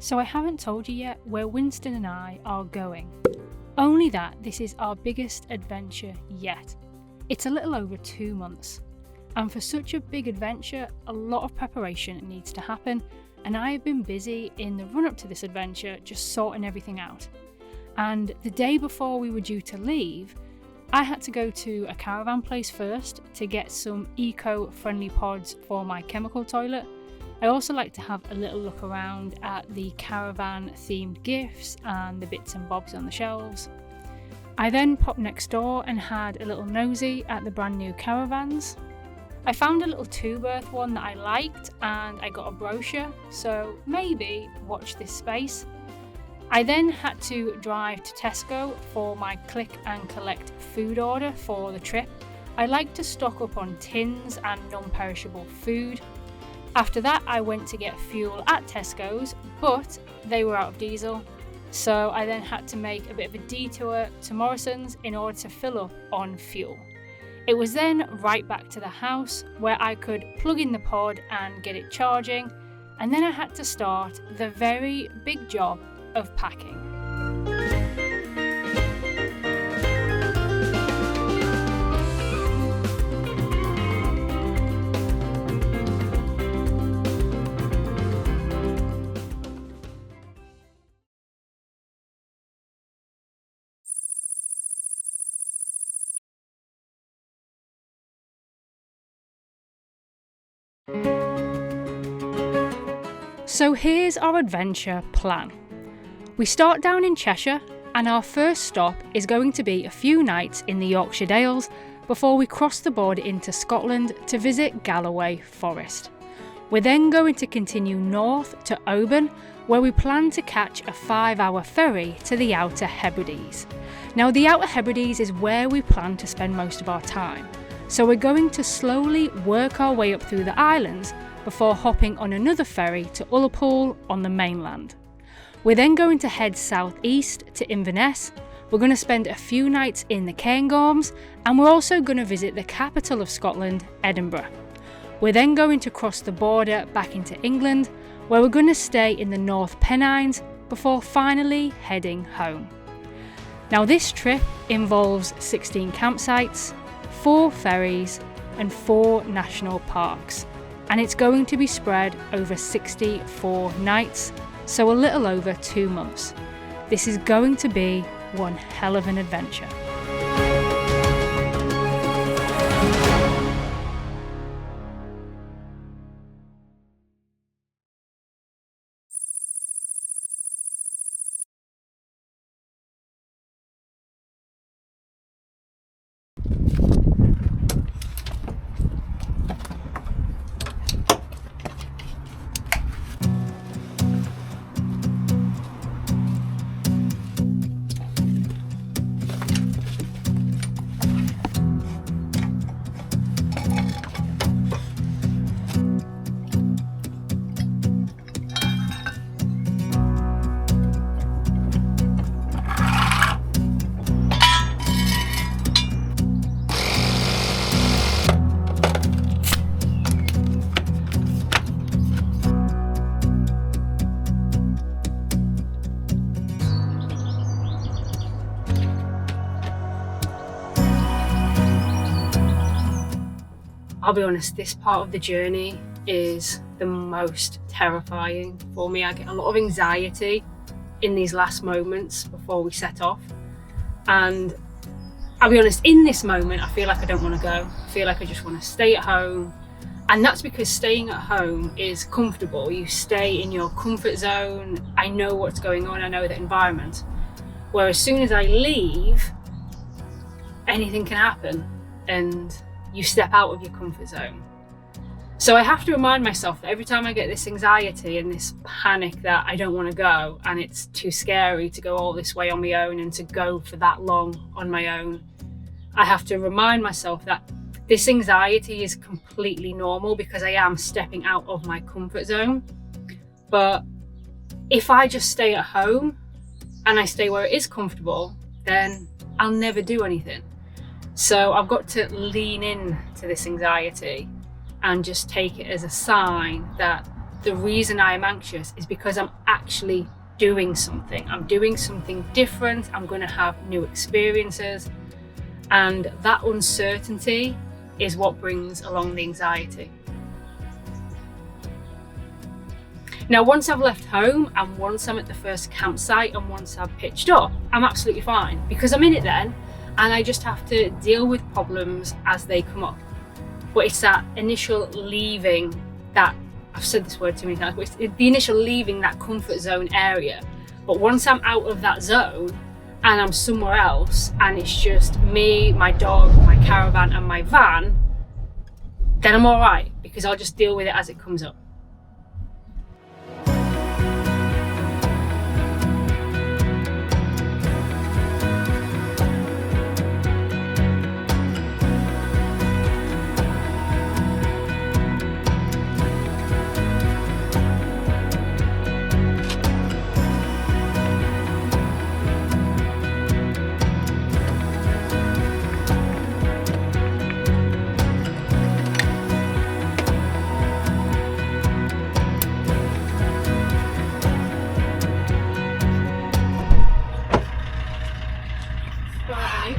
So I haven't told you yet where Winston and I are going. Only that this is our biggest adventure yet. It's a little over 2 months. And for such a big adventure, a lot of preparation needs to happen. And I have been busy in the run up to this adventure just sorting everything out. And the day before we were due to leave, I had to go to a caravan place first to get some eco-friendly pods for my chemical toilet. I also like to have a little look around at the caravan themed gifts and the bits and bobs on the shelves. I then popped next door and had a little nosy at the brand new caravans. I found a little 2-berth one that I liked and I got a brochure, so maybe watch this space. I then had to drive to Tesco for my click and collect food order for the trip. I like to stock up on tins and non-perishable food. After that, I went to get fuel at Tesco's, but they were out of diesel. So I then had to make a bit of a detour to Morrison's in order to fill up on fuel. It was then right back to the house where I could plug in the pod and get it charging. And then I had to start the very big job of packing. So here's our adventure plan. We start down in Cheshire and our first stop is going to be a few nights in the Yorkshire Dales before we cross the border into Scotland to visit Galloway Forest. We're then going to continue north to Oban, where we plan to catch a 5-hour ferry to the Outer Hebrides. Now the Outer Hebrides is where we plan to spend most of our time, so we're going to slowly work our way up through the islands before hopping on another ferry to Ullapool on the mainland. We're then going to head southeast to Inverness. We're going to spend a few nights in the Cairngorms, and we're also going to visit the capital of Scotland, Edinburgh. We're then going to cross the border back into England, where we're going to stay in the North Pennines before finally heading home. Now this trip involves 16 campsites, 4 ferries and 4 national parks. And it's going to be spread over 64 nights, so a little over 2 months. This is going to be one hell of an adventure. I'll be honest, this part of the journey is the most terrifying for me. I get a lot of anxiety in these last moments before we set off. And I'll be honest, in this moment, I feel like I don't want to go. I feel like I just want to stay at home. And that's because staying at home is comfortable. You stay in your comfort zone. I know what's going on. I know the environment. Whereas as soon as I leave, anything can happen. And you step out of your comfort zone. So I have to remind myself that every time I get this anxiety and this panic that I don't want to go and it's too scary to go all this way on my own and to go for that long on my own, I have to remind myself that this anxiety is completely normal because I am stepping out of my comfort zone. But if I just stay at home and I stay where it is comfortable, then I'll never do anything. So I've got to lean in to this anxiety and just take it as a sign that the reason I am anxious is because I'm actually doing something. I'm doing something different. I'm going to have new experiences, and that uncertainty is what brings along the anxiety. Now, once I've left home and once I'm at the first campsite and once I've pitched up, I'm absolutely fine because I'm in it then, and I just have to deal with problems as they come up. But it's that initial leaving that, I've said this word too many times, but it's the initial leaving that comfort zone area. But once I'm out of that zone and I'm somewhere else and it's just me, my dog, my caravan and my van, then I'm all right because I'll just deal with it as it comes up.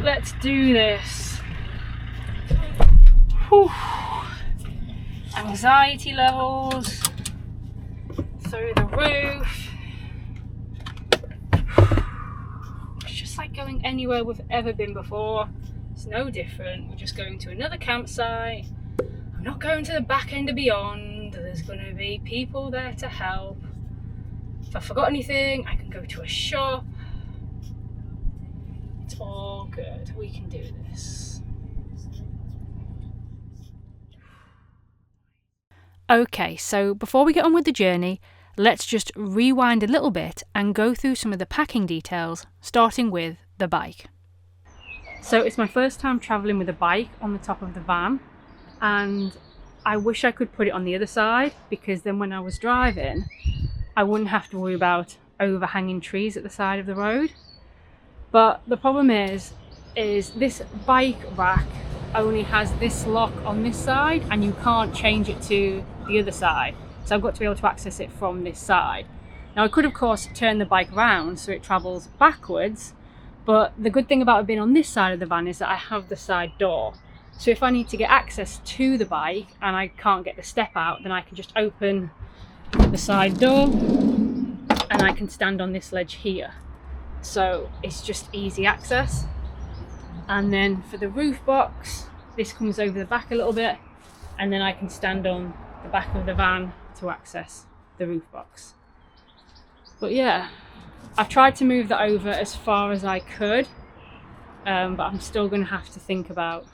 Let's do this. Whew. Anxiety levels through the roof. It's just like going anywhere we've ever been before. It's no different. We're just going to another campsite. I'm not going to the back end of Beyond. There's going to be people there to help. If I forgot anything, I can go to a shop. It's all good. We can do this. Okay, so before we get on with the journey, let's just rewind a little bit and go through some of the packing details, starting with the bike. So it's my first time travelling with a bike on the top of the van, and I wish I could put it on the other side because then when I was driving, I wouldn't have to worry about overhanging trees at the side of the road. But the problem is this bike rack only has this lock on this side and you can't change it to the other side. So I've got to be able to access it from this side. Now I could of course turn the bike around so it travels backwards, but the good thing about it being on this side of the van is that I have the side door. So if I need to get access to the bike and I can't get the step out, then I can just open the side door and I can stand on this ledge here. So it's just easy access. And then for the roof box, this comes over the back a little bit and then I can stand on the back of the van to access the roof box. But yeah, I've tried to move that over as far as I could, but I'm still going to have to think about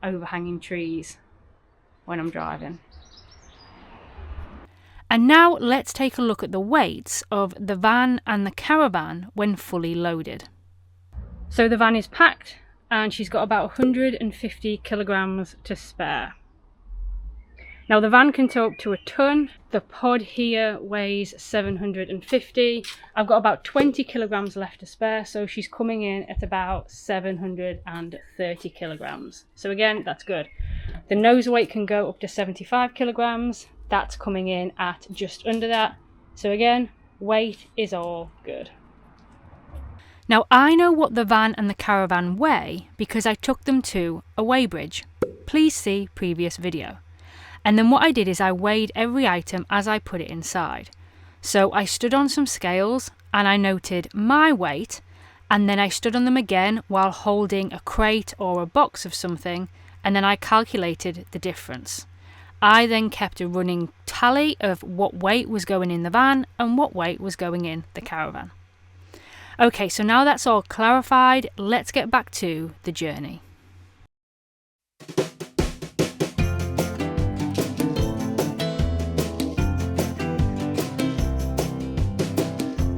overhanging trees when I'm driving. And now let's take a look at the weights of the van and the caravan when fully loaded. So the van is packed and she's got about 150 kilograms to spare. Now the van can tow up to a ton. The pod here weighs 750. I've got about 20 kilograms left to spare, so she's coming in at about 730 kilograms. So again, that's good. The nose weight can go up to 75 kilograms. That's coming in at just under that. So again, weight is all good. Now I know what the van and the caravan weigh because I took them to a weighbridge. Please see previous video. And then what I did is I weighed every item as I put it inside. So I stood on some scales and I noted my weight, and then I stood on them again while holding a crate or a box of something, and then I calculated the difference. I then kept a running tally of what weight was going in the van and what weight was going in the caravan. Okay, so now that's all clarified, let's get back to the journey.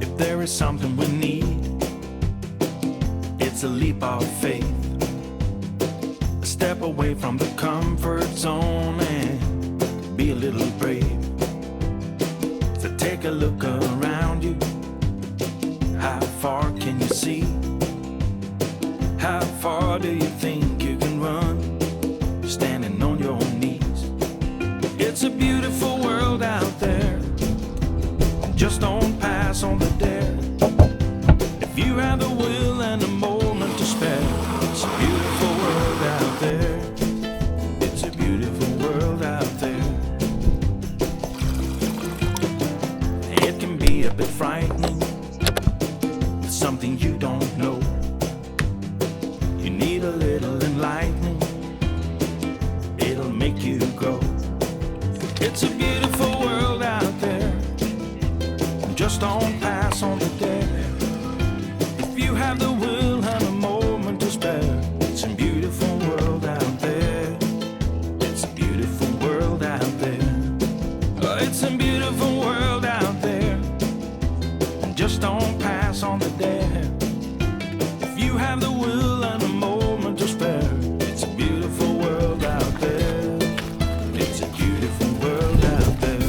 If there is something we need, it's a leap of faith. A step away from the comfort zone and be a little brave. So take a look around you. How far can you see? How far do you think you can run? Standing on your knees. It's a beautiful world out there. have the will and a moment to spare, it's a beautiful world out there. It's a beautiful world out there. It can be a bit frightening, it's something you don't know. You need a little enlightening, it'll make you grow. It's a beautiful world out there, just don't pass on the dare. If you have the will and a moment to spare, it's a beautiful world out there. It's a beautiful world out there. Oh, it's a beautiful world out there, just don't pass on the dare. If you have the will and a moment to spare, it's a beautiful world out there. It's a beautiful world out there.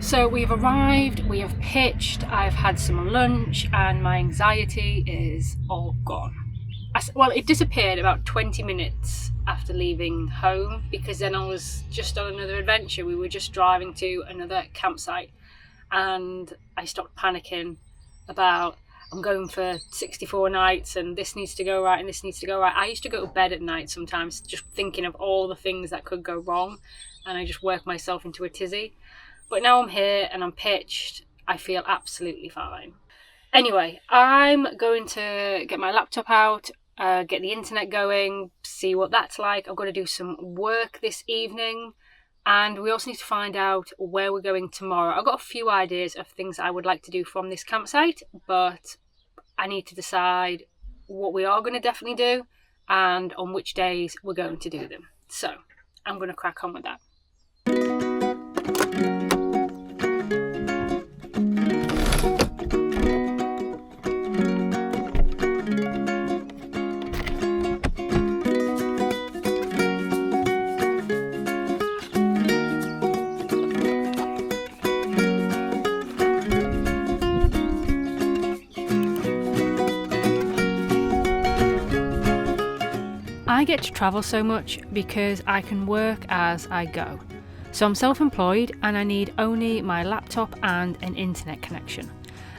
So we've arrived, we have pitched, I've had some lunch, and my anxiety is all gone. Well, it disappeared about 20 minutes after leaving home, because then I was just on another adventure. We were just driving to another campsite, and I stopped panicking about, I'm going for 64 nights and this needs to go right and this needs to go right. I used to go to bed at night sometimes just thinking of all the things that could go wrong, and I just worked myself into a tizzy. But now I'm here and I'm pitched, I feel absolutely fine. Anyway, I'm going to get my laptop out, get the internet going, see what that's like. I've got to do some work this evening, and we also need to find out where we're going tomorrow. I've got a few ideas of things I would like to do from this campsite, but I need to decide what we are going to definitely do and on which days we're going to do them. So I'm going to crack on with that. I get to travel so much because I can work as I go. So I'm self-employed and I need only my laptop and an internet connection.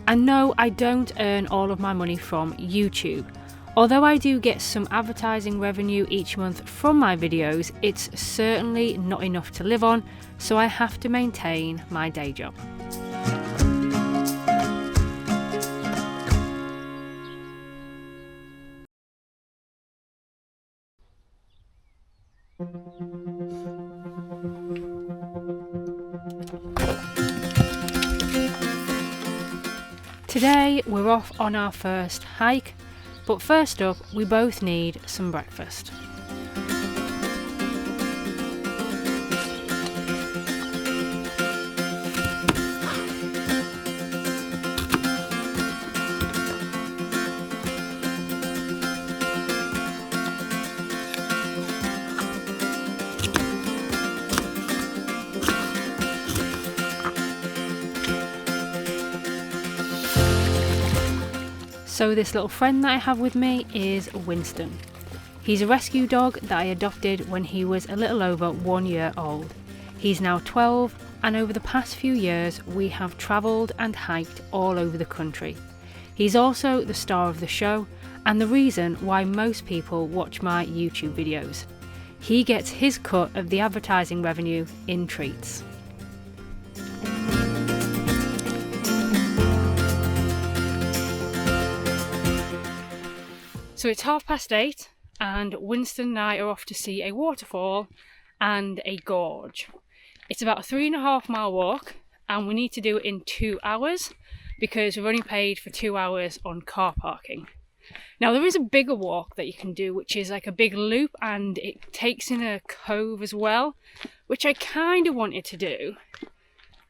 And no, I don't earn all of my money from YouTube. Although I do get some advertising revenue each month from my videos, it's certainly not enough to live on, so I have to maintain my day job. Today we're off on our first hike, but first up we both need some breakfast. So this little friend that I have with me is Winston. He's a rescue dog that I adopted when he was a little over 1 year old. He's now 12, and over the past few years we have travelled and hiked all over the country. He's also the star of the show and the reason why most people watch my YouTube videos. He gets his cut of the advertising revenue in treats. So it's 8:30 and Winston and I are off to see a waterfall and a gorge. It's about a 3.5 mile walk and we need to do it in 2 hours because we've only paid for 2 hours on car parking. Now there is a bigger walk that you can do, which is like a big loop and it takes in a cove as well, which I kind of wanted to do,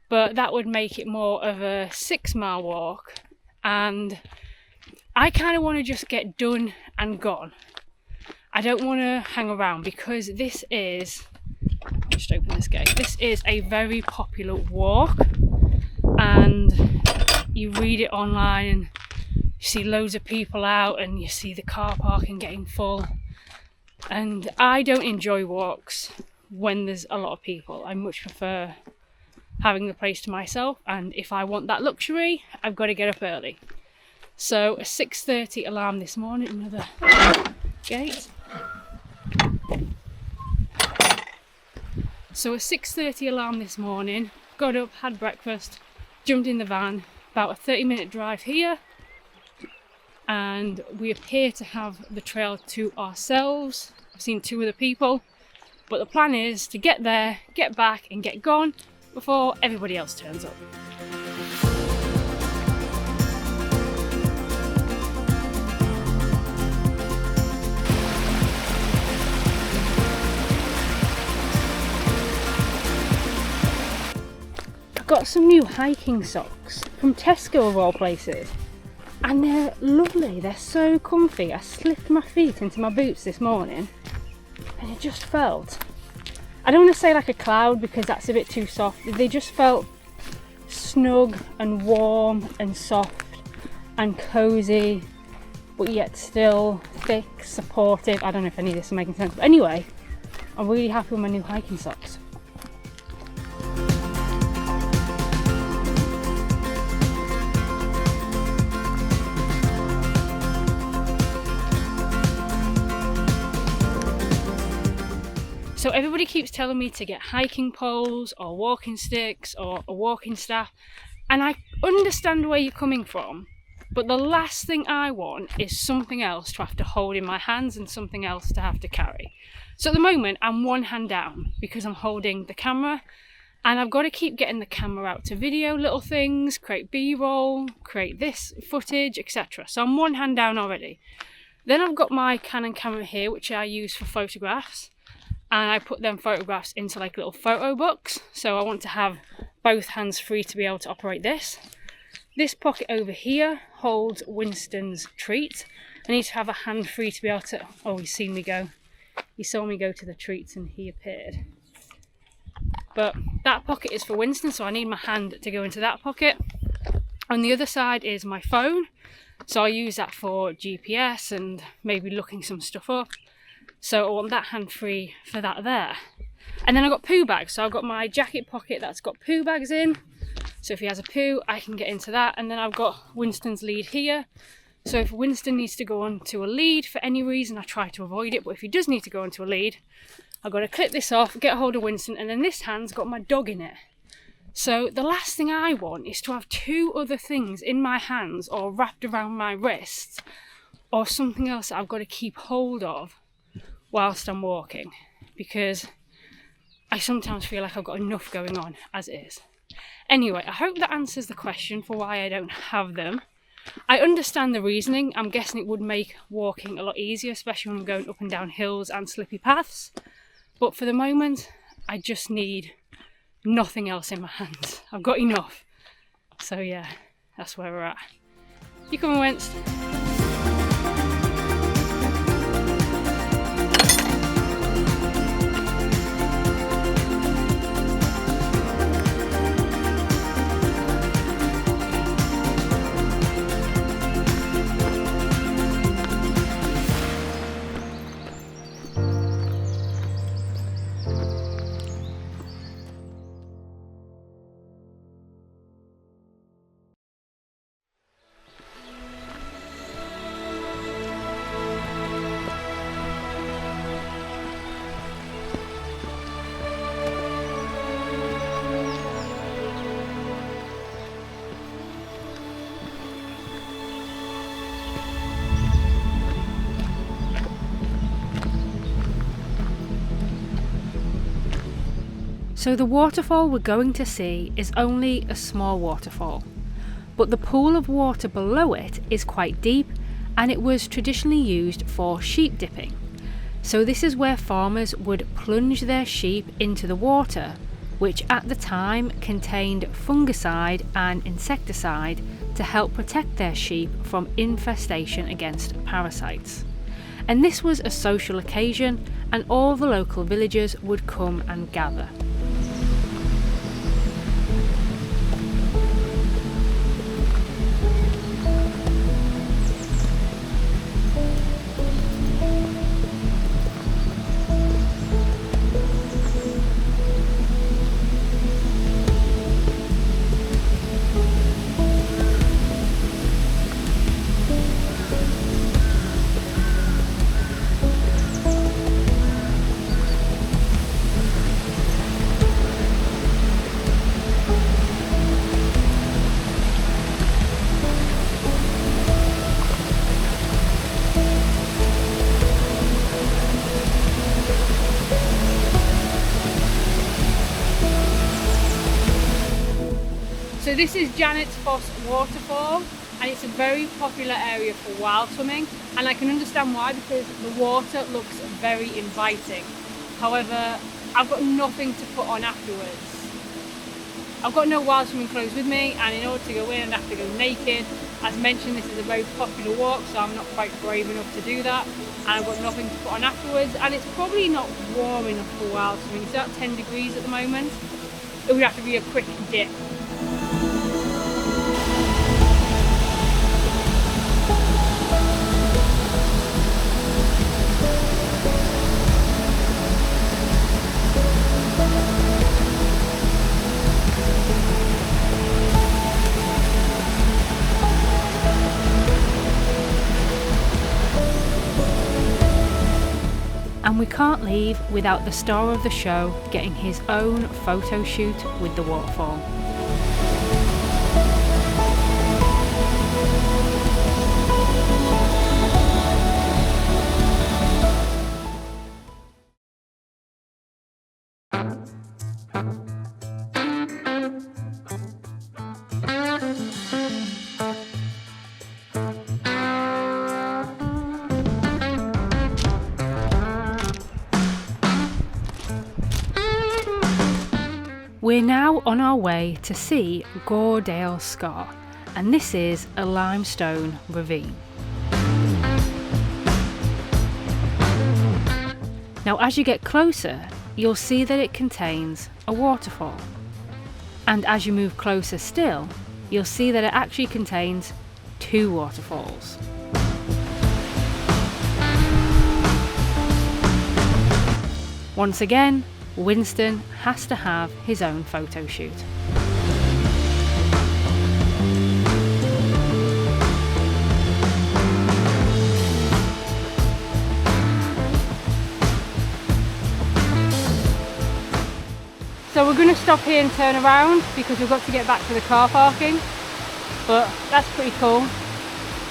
but that would make it more of a 6 mile walk, and I kind of want to just get done and gone. I don't want to hang around because this is, just open this gate, this is a very popular walk and you read it online and you see loads of people out and you see the car parking getting full, and I don't enjoy walks when there's a lot of people. I much prefer having the place to myself, and if I want that luxury, I've got to get up early. So a 6:30 alarm this morning, another gate. So a 6:30 alarm this morning, got up, had breakfast, jumped in the van, about a 30-minute drive here, and we appear to have the trail to ourselves. I've seen 2 other people, but the plan is to get there, get back and get gone before everybody else turns up. I've got some new hiking socks from Tesco of all places, and they're lovely, they're so comfy. I slipped my feet into my boots this morning and it just felt, I don't want to say like a cloud because that's a bit too soft, they just felt snug and warm and soft and cozy, but yet still thick, supportive. I don't know if any of this is making sense, but anyway, I'm really happy with my new hiking socks. So everybody keeps telling me to get hiking poles or walking sticks or a walking staff, and I understand where you're coming from, but the last thing I want is something else to have to hold in my hands and something else to have to carry. So at the moment I'm one hand down because I'm holding the camera, and I've got to keep getting the camera out to video little things, create B-roll, create this footage, etc. So I'm one hand down already. Then I've got my Canon camera here, which I use for photographs, and I put them photographs into like little photo books, so I want to have both hands free to be able to operate this. This pocket over here holds Winston's treats. I need to have a hand free to be able to, oh, he's seen me go. He saw me go to the treats and he appeared. But that pocket is for Winston, so I need my hand to go into that pocket. On the other side is my phone, so I use that for GPS and maybe looking some stuff up. So I want that hand free for that there. And then I've got poo bags. So I've got my jacket pocket that's got poo bags in. So if he has a poo, I can get into that. And then I've got Winston's lead here. So if Winston needs to go onto a lead for any reason, I try to avoid it. But if he does need to go onto a lead, I've got to clip this off, get a hold of Winston. And then this hand's got my dog in it. So the last thing I want is to have 2 other things in my hands or wrapped around my wrists or something else that I've got to keep hold of whilst I'm walking, because I sometimes feel like I've got enough going on as it is. Anyway, I hope that answers the question for why I don't have them. I understand the reasoning. I'm guessing it would make walking a lot easier, especially when I'm going up and down hills and slippy paths. But for the moment, I just need nothing else in my hands. I've got enough. So yeah, that's where we're at. You come and Winst. So the waterfall we're going to see is only a small waterfall, but the pool of water below it is quite deep, and it was traditionally used for sheep dipping. So this is where farmers would plunge their sheep into the water, which at the time contained fungicide and insecticide to help protect their sheep from infestation against parasites. And this was a social occasion, and all the local villagers would come and gather. this is Janet's Foss waterfall, and it's a very popular area for wild swimming, and I can understand why, because the water looks very inviting. However, I've got nothing to put on afterwards. I've got no wild swimming clothes with me, and in order to go in I'd have to go naked. As mentioned, this is a very popular walk, so I'm not quite brave enough to do that, and I've got nothing to put on afterwards, and it's probably not warm enough for wild swimming. It's about 10 degrees at the moment. It would have to be a quick dip. And we can't leave without the star of the show getting his own photo shoot with the waterfall. We're now on our way to see Goredale Scar, and this is a limestone ravine. Now as you get closer, you'll see that it contains a waterfall, and as you move closer still, you'll see that it actually contains 2 waterfalls. Once again, Winston has to have his own photo shoot. So we're going to stop here and turn around because we've got to get back to the car parking, but that's pretty cool.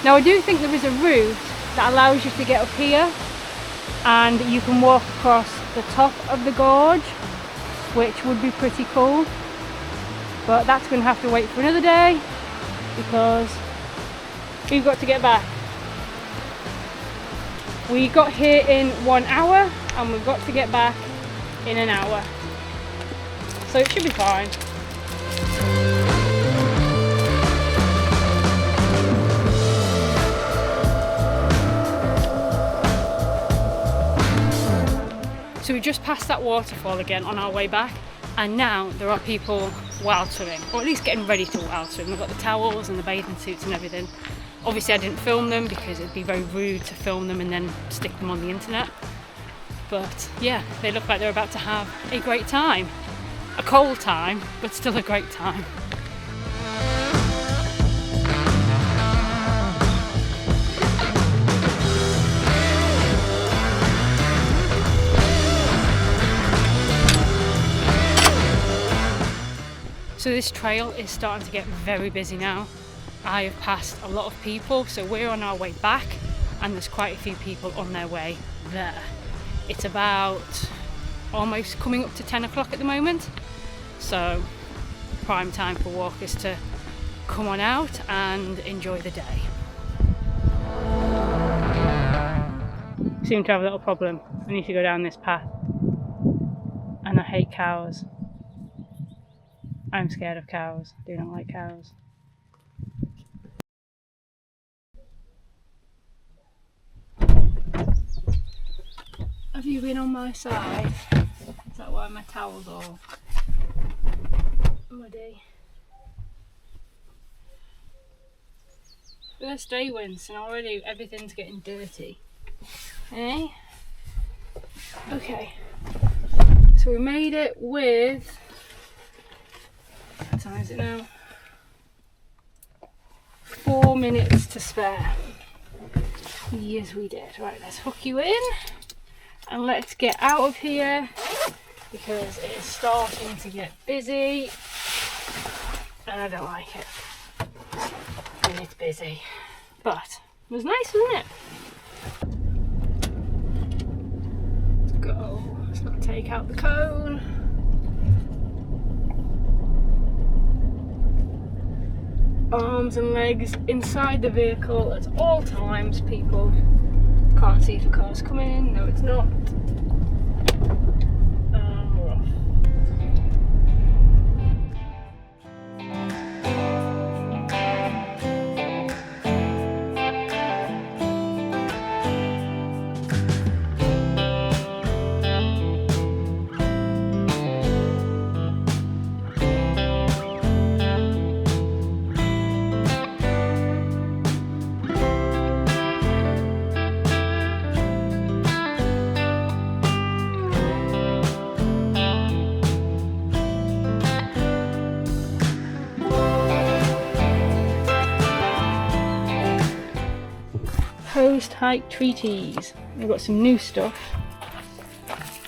Now I do think there is a route that allows you to get up here and you can walk across the top of the gorge, which would be pretty cool, but that's going to have to wait for another day because we've got to get back. We got here in 1 hour and we've got to get back in an hour, so it should be fine. So we just passed that waterfall again on our way back, and now there are people wild swimming, or at least getting ready to wild swim. They've got the towels and the bathing suits and everything. Obviously I didn't film them because it'd be very rude to film them and then stick them on the internet. But yeah, they look like they're about to have a great time. A cold time, but still a great time. So this trail is starting to get very busy now. I have passed a lot of people, so we're on our way back and there's quite a few people on their way there. It's about almost coming up to 10 o'clock at the moment, so prime time for walkers to come on out and enjoy the day. Seem to have a little problem. I need to go down this path, and I hate cows. I'm scared of cows. I do not like cows. Have you been on my side? Is that why my towel's all muddy? First day, Winston, already everything's getting dirty. Eh? Okay. So we made it with... What time is it now? 4 minutes to spare. Yes, we did. Right, let's hook you in and let's get out of here because it is starting to get busy and I don't like it when it's busy. But it was nice, wasn't it? Let's go. Let's not take out the cone. arms and legs inside the vehicle at all times, people. Can't see if a car's coming in. No, it's not. We're off. Post-hike treaties. We've got some new stuff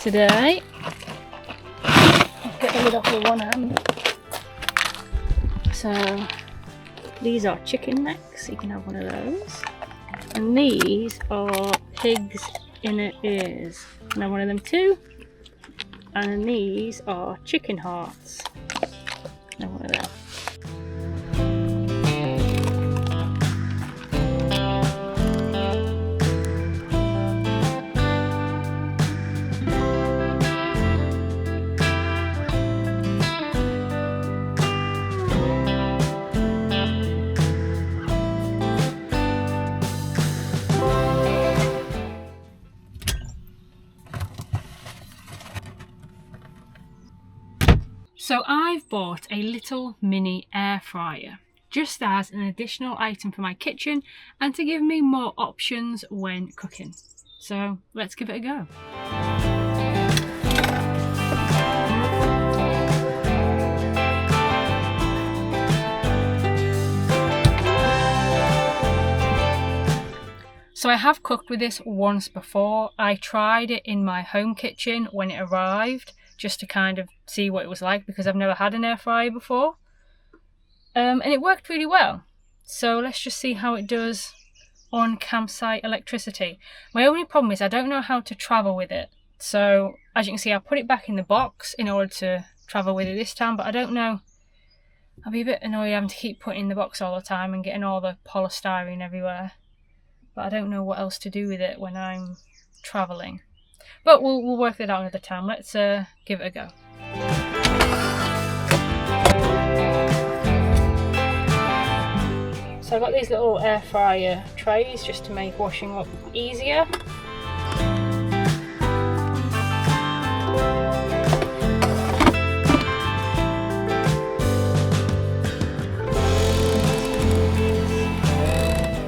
today. I'll get the lid off with one hand. So these are chicken necks, you can have one of those. And these are pigs' inner ears. Can have one of them too. And then these are chicken hearts. Can have one of them. So I've bought a little mini air fryer just as an additional item for my kitchen and to give me more options when cooking. So let's give it a go. So I have cooked with this once before. I tried it in my home kitchen when it arrived, just to kind of see what it was like because I've never had an air fryer before. And it worked really well. So let's just see how it does on campsite electricity. My only problem is I don't know how to travel with it. So as you can see, I put it back in the box in order to travel with it this time, but I don't know. I'll be a bit annoyed having to keep putting it in the box all the time and getting all the polystyrene everywhere. But I don't know what else to do with it when I'm travelling. But we'll work it out another time. Let's give it a go. So I've got these little air fryer trays just to make washing up easier.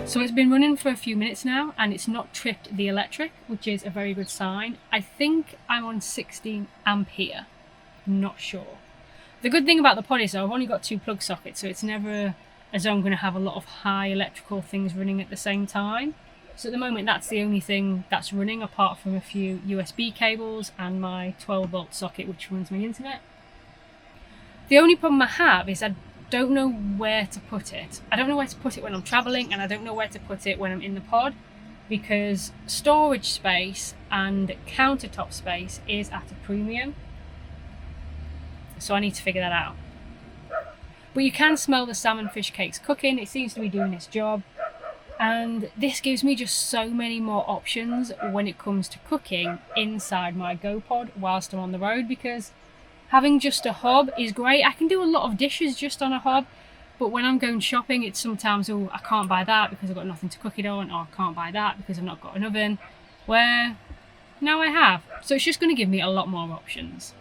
So it's been running for a few minutes now and it's not tripped the electric, which is a very good sign. I think I'm on 16 ampere, not sure. The good thing about the pod is though, I've only got 2 plug sockets, so it's never as though I'm going to have a lot of high electrical things running at the same time. So at the moment that's the only thing that's running apart from a few USB cables and my 12-volt socket which runs my internet. The only problem I have is I don't know where to put it. I don't know where to put it when I'm traveling and I don't know where to put it when I'm in the pod because storage space and countertop space is at a premium. So I need to figure that out. But you can smell the salmon fish cakes cooking. It seems to be doing its job. And this gives me just so many more options when it comes to cooking inside my GoPod whilst I'm on the road because having just a hob is great. I can do a lot of dishes just on a hob, but when I'm going shopping, it's sometimes, oh, I can't buy that because I've got nothing to cook it on, or I can't buy that because I've not got an oven, where now I have. So it's just going to give me a lot more options.